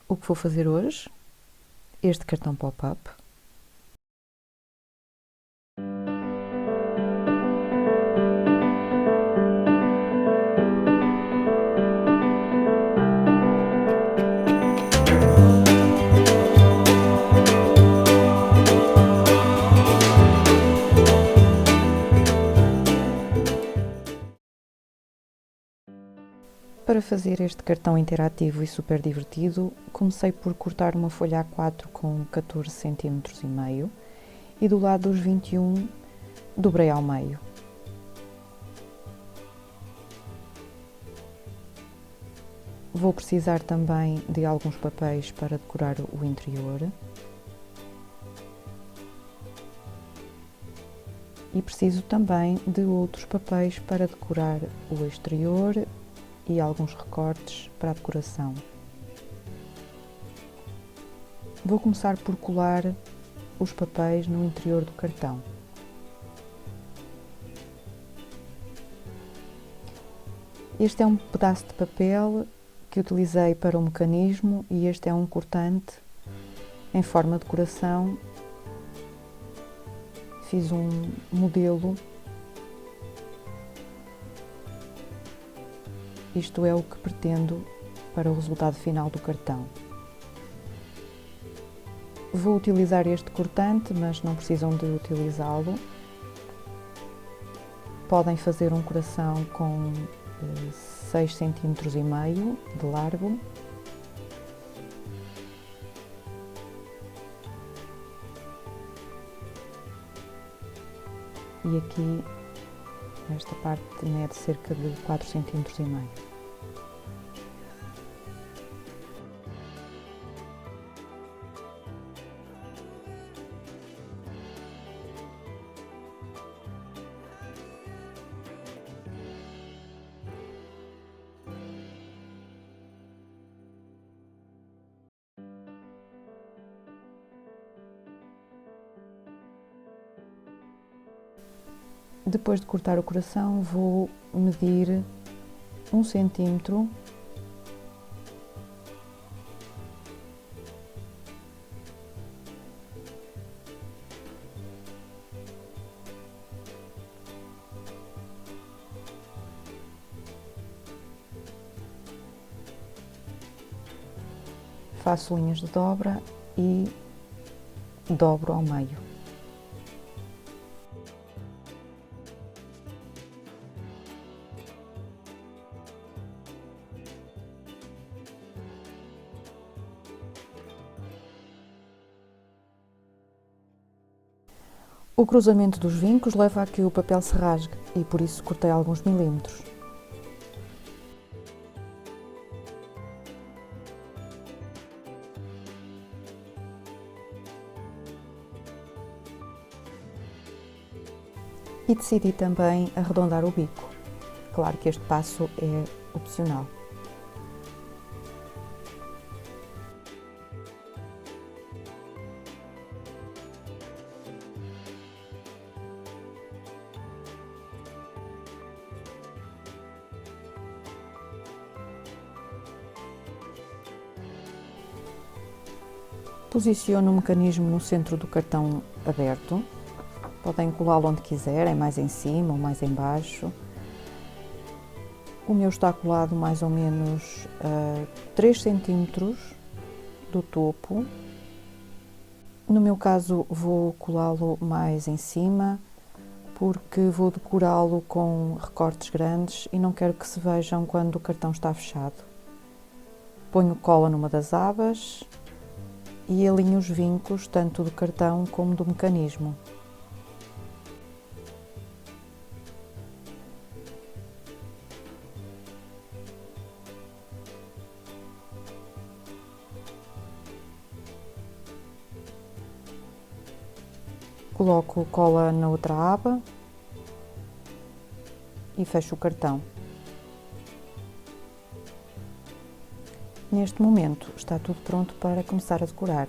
O que vou fazer hoje? Este cartão pop-up. Para fazer este cartão interativo e super divertido, comecei por cortar uma folha A4 com 14 cm e meio e do lado dos 21 dobrei ao meio. Vou precisar também de alguns papéis para decorar o interior. E preciso também de outros papéis para decorar o exterior e alguns recortes para a decoração. Vou começar por colar os papéis no interior do cartão. Este é um pedaço de papel que utilizei para o mecanismo e este é um cortante em forma de coração. Fiz um modelo. Isto é o que pretendo para o resultado final do cartão. Vou utilizar este cortante, mas não precisam de utilizá-lo. Podem fazer um coração com 6 cm e meio de largo. E aqui, esta parte mede cerca de 4 cm e meio. Depois de cortar o coração, vou medir 1 cm faço linhas de dobra e dobro ao meio. O cruzamento dos vincos leva a que o papel se rasgue e por isso cortei alguns milímetros. E decidi também arredondar o bico. Claro que este passo é opcional. Posiciono o mecanismo no centro do cartão aberto. Podem colá-lo onde quiserem, mais em cima ou mais em baixo. O meu está colado mais ou menos a 3 cm do topo. No meu caso vou colá-lo mais em cima porque vou decorá-lo com recortes grandes e não quero que se vejam quando o cartão está fechado. Ponho cola numa das abas e alinho os vincos tanto do cartão como do mecanismo. Coloco cola na outra aba e fecho o cartão. Neste momento está tudo pronto para começar a decorar.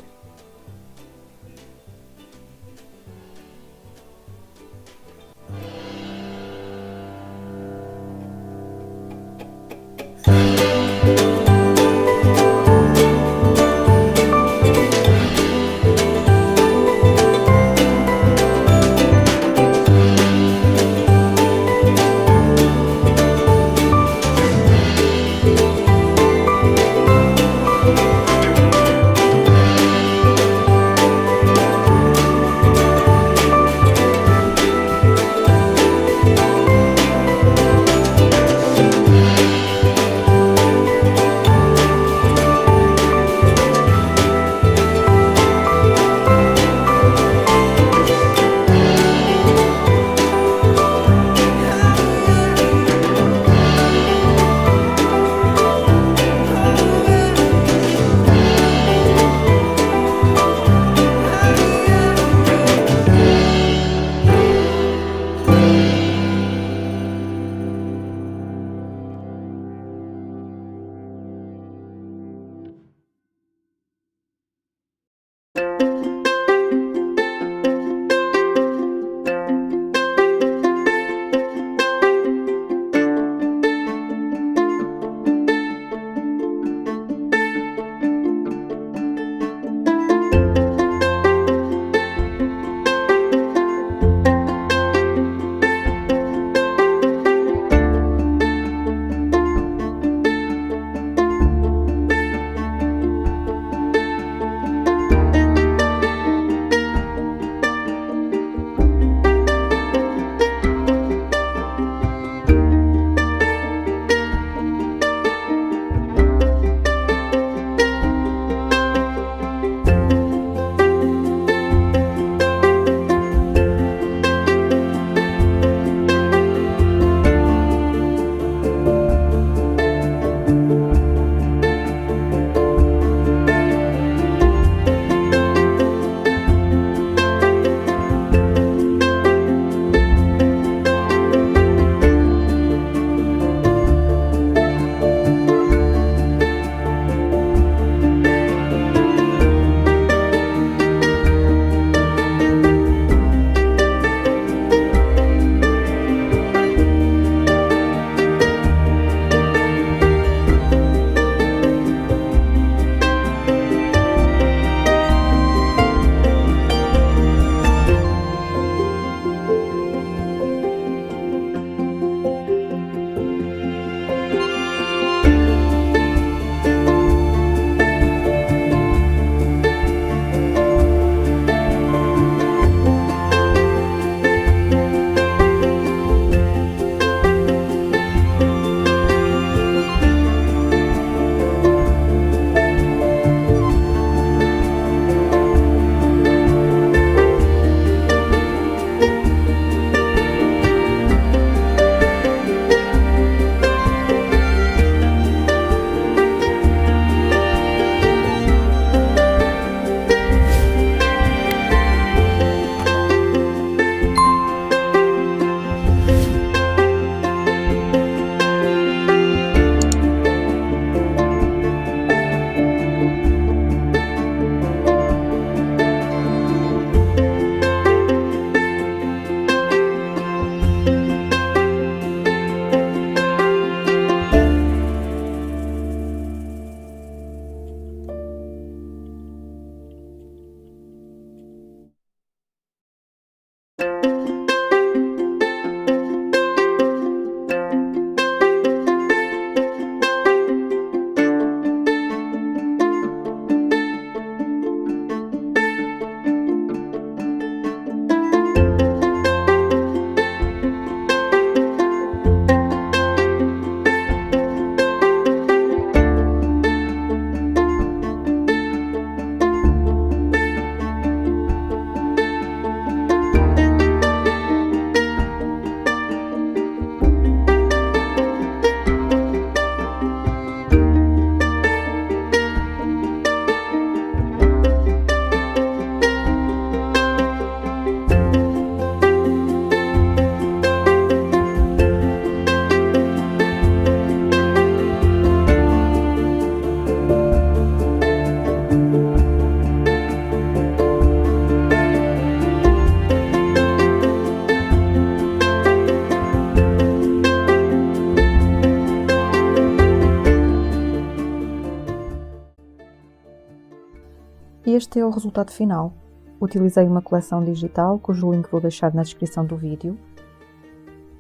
Este é o resultado final. Utilizei uma coleção digital, cujo link vou deixar na descrição do vídeo.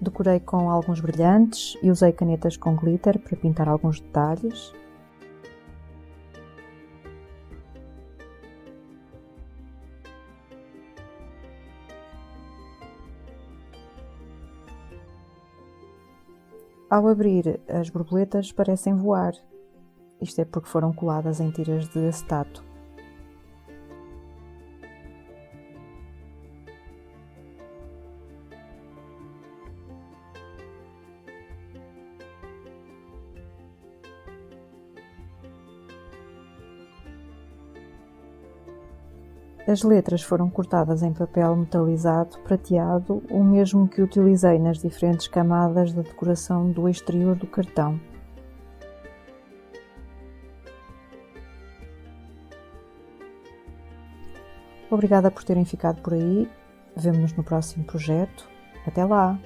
Decorei com alguns brilhantes e usei canetas com glitter para pintar alguns detalhes. Ao abrir, as borboletas parecem voar. Isto é porque foram coladas em tiras de acetato. As letras foram cortadas em papel metalizado prateado, o mesmo que utilizei nas diferentes camadas da decoração do exterior do cartão. Obrigada por terem ficado por aí. Vemo-nos no próximo projeto. Até lá!